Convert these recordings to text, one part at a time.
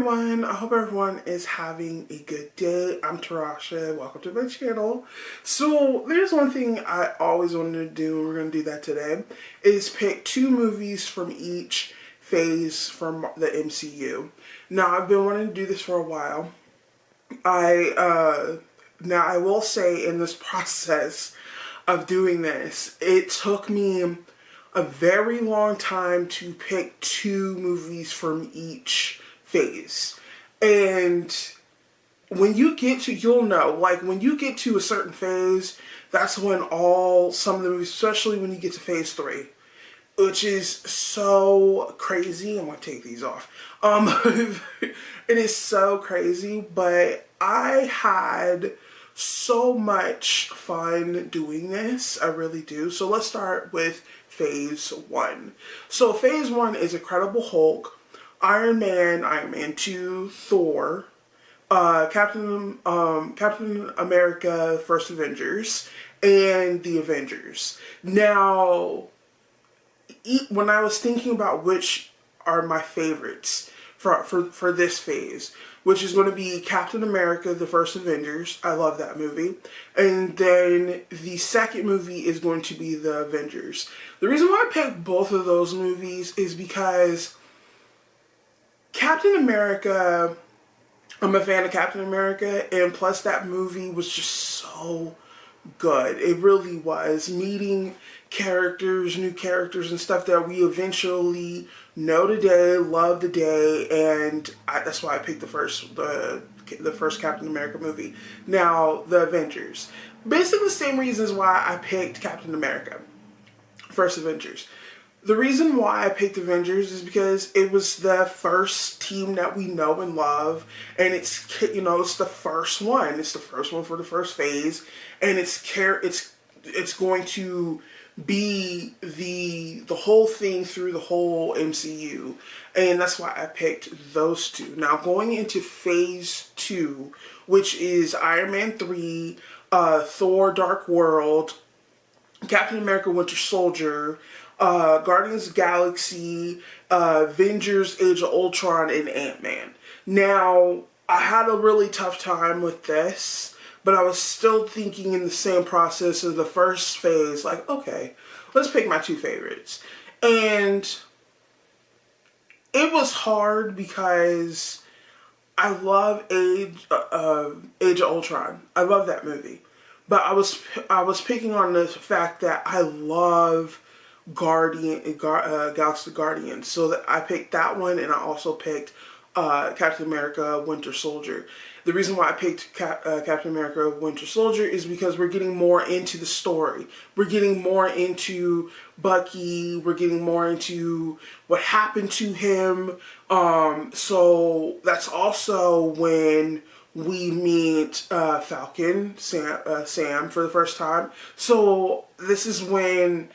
everyone, I hope everyone is having a good day. I'm Tarasha, welcome to my channel. So there's one thing I always wanted to do, and we're going to do that today, is pick two movies from each phase from the MCU. Now I've been wanting to do this for a while. Now I will say in this process of doing this, it took me a very long time to pick two movies from each phase. And when you get to, you'll know, like when you get to a certain phase, that's when some of the movies, especially when you get to phase 3, which is so crazy. I'm gonna take these off. It is so crazy, but I had so much fun doing this. I really do. So let's start with phase 1. So phase 1 is Incredible Hulk, Iron Man 2, Thor, Captain America, First Avengers, and the Avengers. Now, when I was thinking about which are my favorites for this phase, which is going to be Captain America, the First Avengers. I love that movie. And then the second movie is going to be the Avengers. The reason why I picked both of those movies is because Captain America, I'm a fan of Captain America, and plus that movie was just so good. It really was. Meeting characters, new characters and stuff that we eventually know today, love today, and that's why I picked the first Captain America movie. Now, the Avengers. Basically the same reasons why I picked Captain America, First Avengers. The reason why I picked Avengers is because it was the first team that we know and love, and it's the first one. It's the first one for the first phase, and it's going to be the whole thing through the whole MCU, and that's why I picked those two. Now going into phase 2, which is Iron Man 3, Thor Dark World, Captain America Winter Soldier, Guardians of the Galaxy, Avengers Age of Ultron, and Ant-Man. Now, I had a really tough time with this, but I was still thinking in the same process of the first phase, like, okay, let's pick my two favorites. And it was hard because I love Age of Ultron. I love that movie. But I was picking on the fact that I love Galaxy Guardians. So that I picked that one, and I also picked Captain America Winter Soldier. The reason why I picked Captain America Winter Soldier is because we're getting more into the story. We're getting more into Bucky. We're getting more into what happened to him. So that's also when we meet Falcon, Sam, for the first time. So this is when,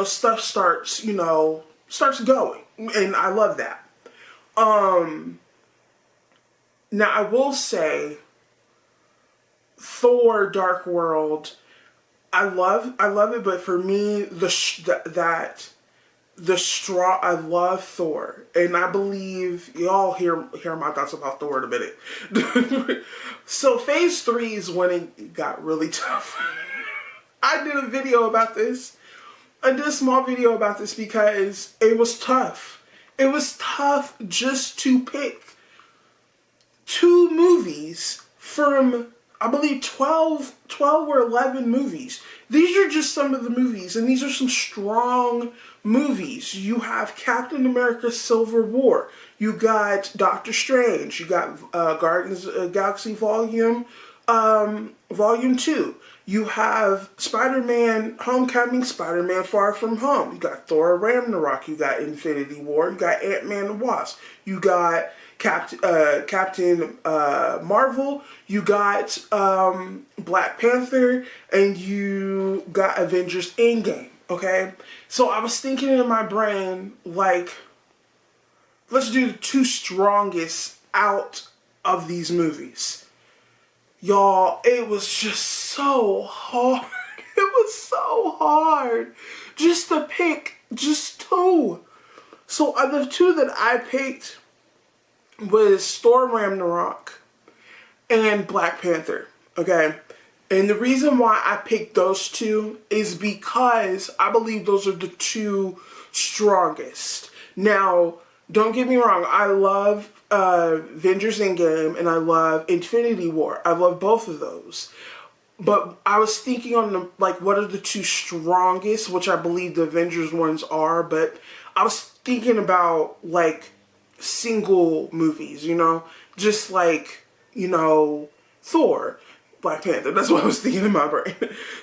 stuff starts going. And I love that. Now I will say, Thor Dark World, I love it, but for me, I love Thor, and I believe y'all hear my thoughts about Thor in a minute. So phase 3 is when it got really tough. I did a video about this. I did a small video about this because it was tough. It was tough just to pick two movies from, I believe, 12 or 11 movies. These are just some of the movies, and these are some strong movies. You have Captain America Civil War. You got Doctor Strange. You got Guardians of the Galaxy Volume 2. You have Spider-Man Homecoming, Spider-Man Far From Home. You got Thor Ragnarok. You got Infinity War. You got Ant-Man and Wasp. You got Captain Marvel, you got Black Panther, and you got Avengers Endgame, okay? So I was thinking in my brain, like, let's do the two strongest out of these movies. Y'all, it was just so hard. It was so hard just to pick just two. So of the two that I picked, was Thor Ragnarok and Black Panther, okay? And the reason why I picked those two is because I believe those are the two strongest. Now, don't get me wrong, I love Avengers Endgame and I love Infinity War. I love both of those. But I was thinking on the, like, what are the two strongest, which I believe the Avengers ones are, but I was thinking about, like, single movies, you know? Just like, you know, Thor, Black Panther. That's what I was thinking in my brain.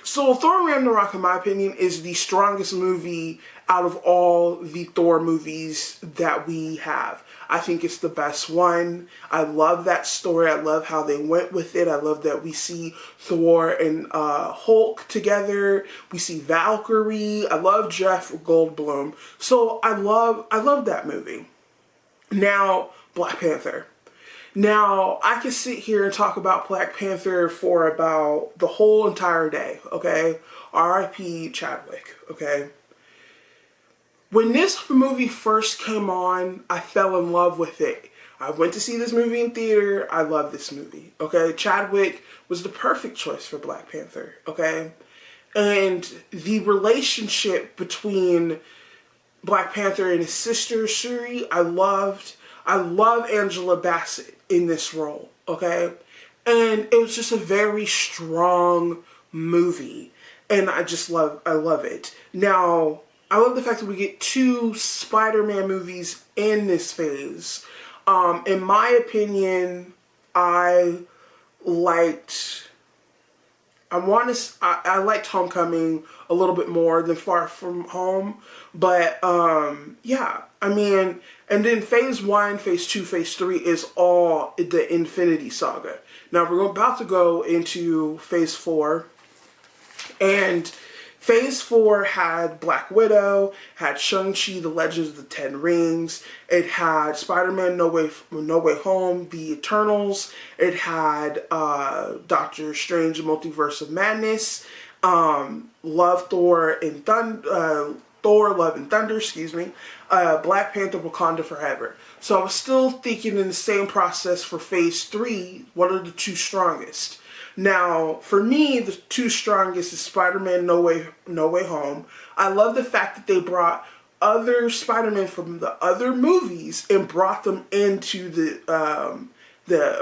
So Thor Ragnarok, in my opinion, is the strongest movie out of all the Thor movies that we have. I think it's the best one. I love that story. I love how they went with it. I love that we see Thor and Hulk together. We see Valkyrie. I love Jeff Goldblum. So I love that movie. Now, Black Panther. Now, I could sit here and talk about Black Panther for about the whole entire day, okay? R.I.P. Chadwick, okay? When this movie first came on, I fell in love with it. I went to see this movie in theater. I love this movie, okay? Chadwick was the perfect choice for Black Panther, okay? And the relationship between Black Panther and his sister, Shuri, I loved. I love Angela Bassett in this role, okay? And it was just a very strong movie. And I love it. Now, I love the fact that we get two Spider-Man movies in this phase. In my opinion, I liked Homecoming a little bit more than Far From Home. But, yeah, I mean, and then phase 1, phase 2, phase 3 is all the Infinity Saga. Now, we're about to go into phase 4. And phase 4 had Black Widow, had Shang-Chi, The Legends of the Ten Rings. It had Spider-Man No Way Home, The Eternals. It had Doctor Strange, Multiverse of Madness. Thor, Love and Thunder, excuse me. Black Panther, Wakanda Forever. So I was still thinking in the same process for phase 3, what are the two strongest? Now, for me, the two strongest is Spider-Man No Way Home. I love the fact that they brought other Spider-Man from the other movies and brought them into the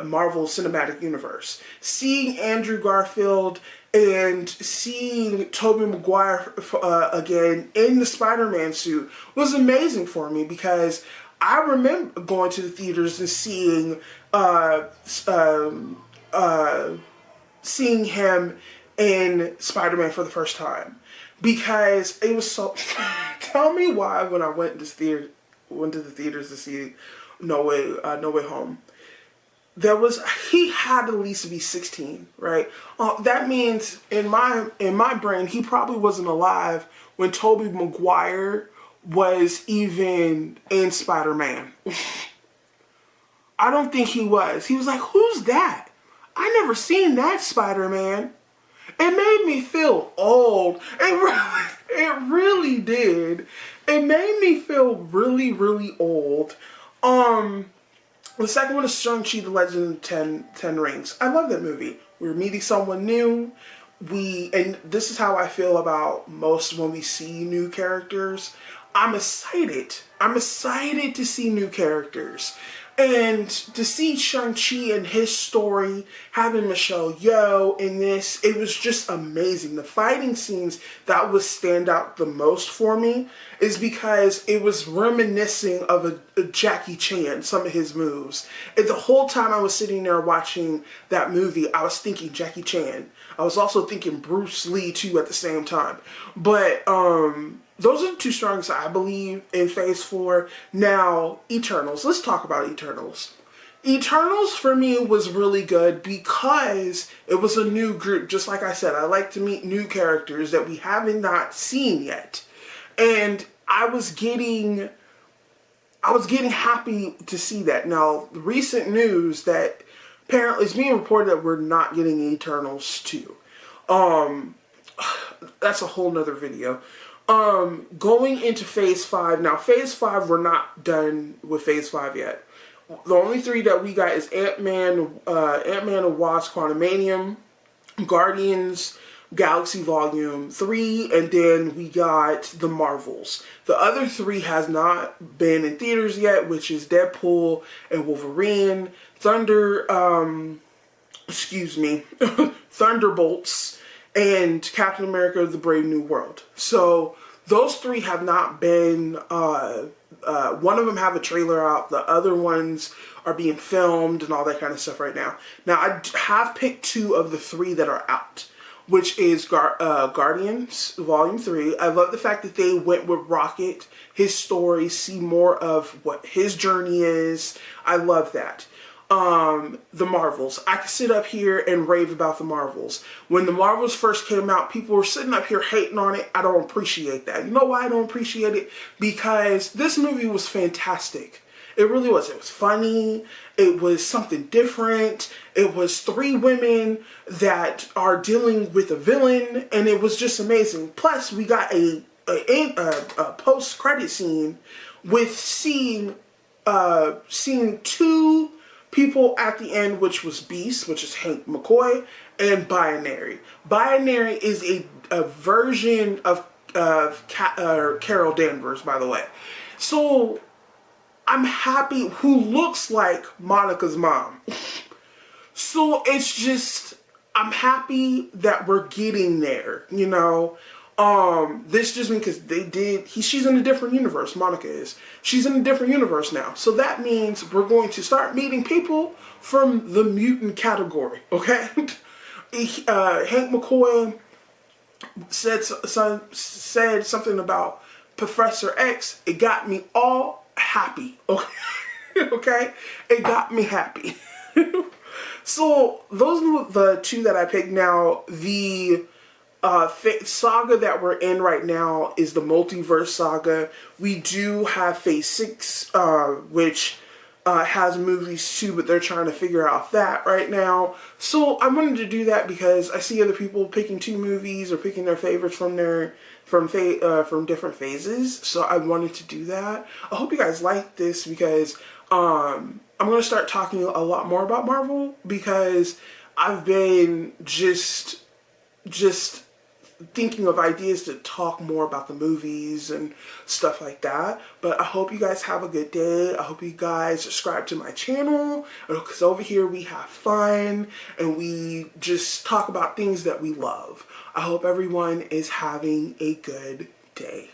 Marvel Cinematic Universe. Seeing Andrew Garfield and seeing Tobey Maguire again in the Spider-Man suit was amazing for me because I remember going to the theaters and seeing him in Spider-Man for the first time because it was so. Tell me why when I went to the theaters to see No Way Home. He had at least be 16, right? That means in my brain he probably wasn't alive when Tobey Maguire was even in Spider-Man. I don't think he was. He was like, who's that? I never seen that Spider-Man. It made me feel old. It really did. It made me feel really, really old. The second one is Shang-Chi, The Legend of the Ten Rings. I love that movie. We're meeting someone new. And this is how I feel about most when we see new characters. I'm excited. I'm excited to see new characters. And to see Shang-Chi and his story, having Michelle Yeoh in this, it was just amazing. The fighting scenes that would stand out the most for me is because it was reminiscing of a Jackie Chan, some of his moves. And the whole time I was sitting there watching that movie, I was thinking Jackie Chan. I was also thinking Bruce Lee too at the same time. But, those are the two strongest, I believe, in phase 4. Now, Eternals. Let's talk about Eternals. Eternals, for me, was really good because it was a new group. Just like I said, I like to meet new characters that we haven't not seen yet. And I was getting happy to see that. Now, the recent news that apparently it's being reported that we're not getting Eternals 2. That's a whole nother video. Going into phase 5. Now, phase 5, we're not done with phase 5 yet. The only three that we got is Ant-Man and Wasp: Quantumanium, Guardians Galaxy Volume 3, and then we got the Marvels. The other three has not been in theaters yet, which is Deadpool and Wolverine, Thunderbolts, and Captain America: The Brave New World. So those three have not been, one of them have a trailer out, the other ones are being filmed and all that kind of stuff right now. Now, I have picked two of the three that are out, which is Guardians Volume 3. I love the fact that they went with Rocket, his story, see more of what his journey is. I love that. The Marvels. I can sit up here and rave about the Marvels. When the Marvels first came out, people were sitting up here hating on it. I don't appreciate that. You know why I don't appreciate it? Because this movie was fantastic. It really was. It was funny. It was something different. It was three women that are dealing with a villain, and it was just amazing. Plus, we got a post-credit scene with seeing two people at the end, which was Beast, which is Hank McCoy, and Binary. Binary is a version of Carol Danvers, by the way. So I'm happy, who looks like Monica's mom. So it's just, I'm happy that we're getting there, you know. This just means because she's in a different universe, Monica is. She's in a different universe now. So that means we're going to start meeting people from the mutant category, okay? Hank McCoy said something about Professor X. It got me all happy, okay? Okay? It got me happy. So those are the two that I picked. Now, the saga that we're in right now is the multiverse saga. We do have Phase 6, which has movies too, but they're trying to figure out that right now. So I wanted to do that because I see other people picking two movies or picking their favorites from different phases. So I wanted to do that. I hope you guys like this because I'm going to start talking a lot more about Marvel because I've been just thinking of ideas to talk more about the movies and stuff like that. But I hope you guys have a good day. I hope you guys subscribe to my channel because over here we have fun and we just talk about things that we love. I hope everyone is having a good day.